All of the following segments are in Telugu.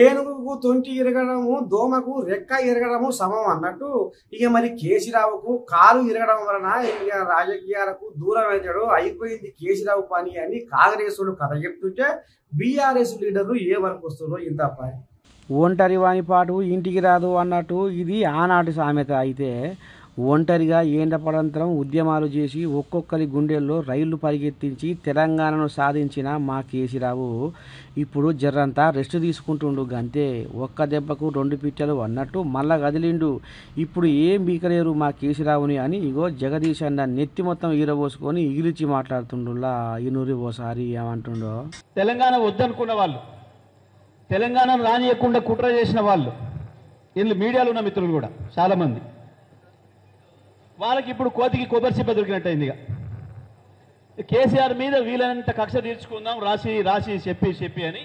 ఏనుగుకు తొంటి ఇరగడము దోమకు రెక్క ఇరగడము సమం అన్నట్టు ఇక మరి కేసీరావుకు కాలు ఇరగడం వలన ఇక రాజకీయాలకు దూరం అవుతాడు అయిపోయింది కేసీరావు పని అని కాంగ్రెస్ కథ చెప్తుంటే బీఆర్ఎస్ లీడర్లు ఏ వరకు వస్తుందో ఇంత పని ఒంటరి వాని పాటు ఇంటికి రాదు అన్నట్టు ఇది ఆనాటి సామెత. అయితే ఒంటరిగా ఏండ్ల పడంతరం ఉద్యమాలు చేసి ఒక్కొక్కరి గుండెల్లో రైళ్లు పరిగెత్తించి తెలంగాణను సాధించిన మా కేసీరావు ఇప్పుడు జర్రంతా రెస్ట్ తీసుకుంటుండు. గంతే ఒక్క దెబ్బకు రెండు పిట్టలు అన్నట్టు మళ్ళా కదిలిండు. ఇప్పుడు ఏం బీకలేరు మా కేసీరావుని అని ఇగో జగదీష్ అన్న నెత్తి మొత్తం ఈరబోసుకొని ఇగిలిచి మాట్లాడుతుండులా. ఈ నూరి ఓసారి ఏమంటుండో. తెలంగాణ వద్దనుకున్న వాళ్ళు, తెలంగాణను రానియకుండా కుట్ర చేసిన వాళ్ళు, వీళ్ళు మీడియాలో ఉన్న మిత్రులు కూడా చాలామంది, వాళ్ళకి ఇప్పుడు కోతికి కొబ్బరి చిప్ప దొరికినట్టయింది. ఇక కేసీఆర్ మీద వీలైనంత కక్ష తీర్చుకుందాం రాసి రాసి చెప్పి అని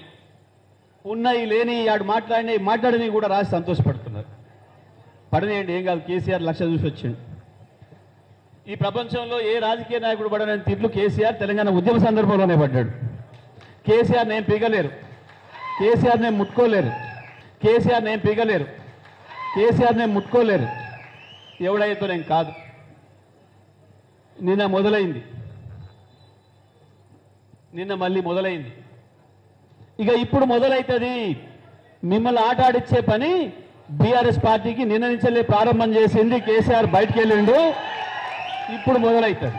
ఉన్నాయి లేని ఆడు మాట్లాడినవి కూడా రాసి సంతోషపడుతున్నారు. పడనేయండి, ఏం కాదు, కేసీఆర్ లక్ష చూసి వచ్చిండు. ఈ ప్రపంచంలో ఏ రాజకీయ నాయకుడు పడని తిట్లు కేసీఆర్ తెలంగాణ ఉద్యమ సందర్భంలోనే పడ్డాడు. కేసీఆర్ నేను పీగలేరు, కేసీఆర్ నేను ముట్టుకోలేరు, కేసీఆర్ నేను పీగలేరు, కేసీఆర్ నేను ముట్టుకోలేరు, ఎవడైతే నేను కాదు. నిన్న మొదలైంది, నిన్న మళ్ళీ మొదలైంది, ఇక ఇప్పుడు మొదలవుతుంది. మిమ్మల్ని ఆట ఆడిచ్చే పని బీఆర్ఎస్ పార్టీకి నిన్న నుంచే ప్రారంభం చేసింది. కేసీఆర్ బయటికి వెళ్ళిండు, ఇప్పుడు మొదలవుతుంది,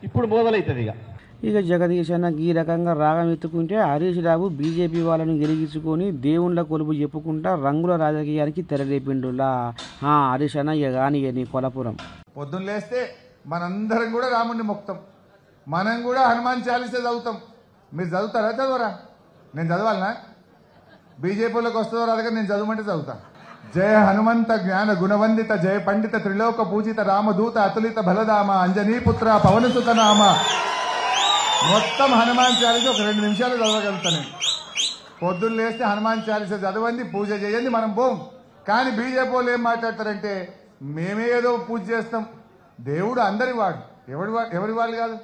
ఇప్పుడు మొదలవుతుంది. ఇక జగదీష్ అన్న ఈ రకంగా రాగం ఎత్తుకుంటే హరీష్ రావు బీజేపీ వాళ్ళని గెలిగించుకొని దేవుళ్ళ కొలుపు చెప్పుకుంటా రంగుల రాజకీయానికి తెరలేపిండులా. హరీష్ అన్న ఇక కానీ నీ కొలపురం పొద్దున్న లేస్తే మనందరం కూడా రాముడిని మొక్తాం, మనం కూడా హనుమాన్ చాలీసే చదువుతాం. మీరు చదువుతారా? చదవరా? నేను చదవాలనా? బీజేపీలోకి వస్తుందో రాదుగా నేను చదవమంటే చదువుతా. జయ హనుమంత జ్ఞాన గుణవందిత జయ పండిత త్రిలోక పూజిత రామదూత అతులిత బలదామ అంజనీపుత్ర పవనసుత నామ. మొత్తం హనుమాన్ చాలీస ఒక 2 నిమిషాలు చదవగలుగుతాను నేను. పొద్దున్న లేస్తే హనుమాన్ చాలీస చదవండి, పూజ చేయండి, మనం పోం. కానీ బీజేపీ వాళ్ళు ఏం మాట్లాడతారంటే మేమే ఏదో పూజ చేస్తాం. దేవుడు అందరి వాడు, ఎవరి వాళ్ళు కాదు.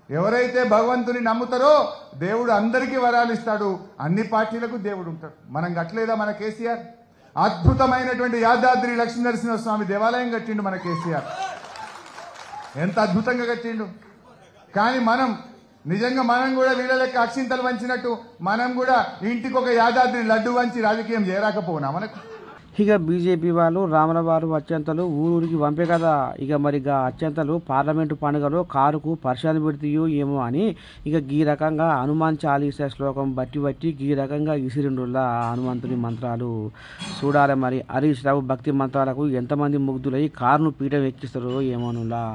ఎవరైతే భగవంతుని నమ్ముతారో దేవుడు అందరికీ వరాలు ఇస్తాడు. అన్ని పార్టీలకు దేవుడు ఉంటాడు. మనం కట్టలేదా? మన కేసీఆర్ అద్భుతమైనటువంటి యాదాద్రి లక్ష్మీనరసింహస్వామి దేవాలయం కట్టిండు మన కేసీఆర్. ఎంత అద్భుతంగా కట్టిండు. కానీ నిజంగా మనం కూడా వీళ్ళ లెక్క అక్షింతలు వంచినట్టు మనం కూడా ఇంటికి ఒక యాదాద్రి లడ్డు వంచి రాజకీయం చేయరాకపోనా మనకు? ఇక బీజేపీ వాళ్ళు రాముల వారు అత్యంతలు ఊరికి పంపే కదా. ఇక మరిగా అత్యంతలు పార్లమెంటు పండుగలో కారుకు పరిశాలు పెడతాయో ఏమో అని ఇక ఈ రకంగా హనుమాన్ చాలీసా శ్లోకం బట్టి ఈ రకంగా ఇసిరిండుల్లా హనుమంతుని మంత్రాలు. చూడాలి మరి హరీష్ రావు భక్తి మంత్రాలకు ఎంతమంది ముగ్ధులై కారును పీఠం ఎక్కిస్తారో ఏమోనులా.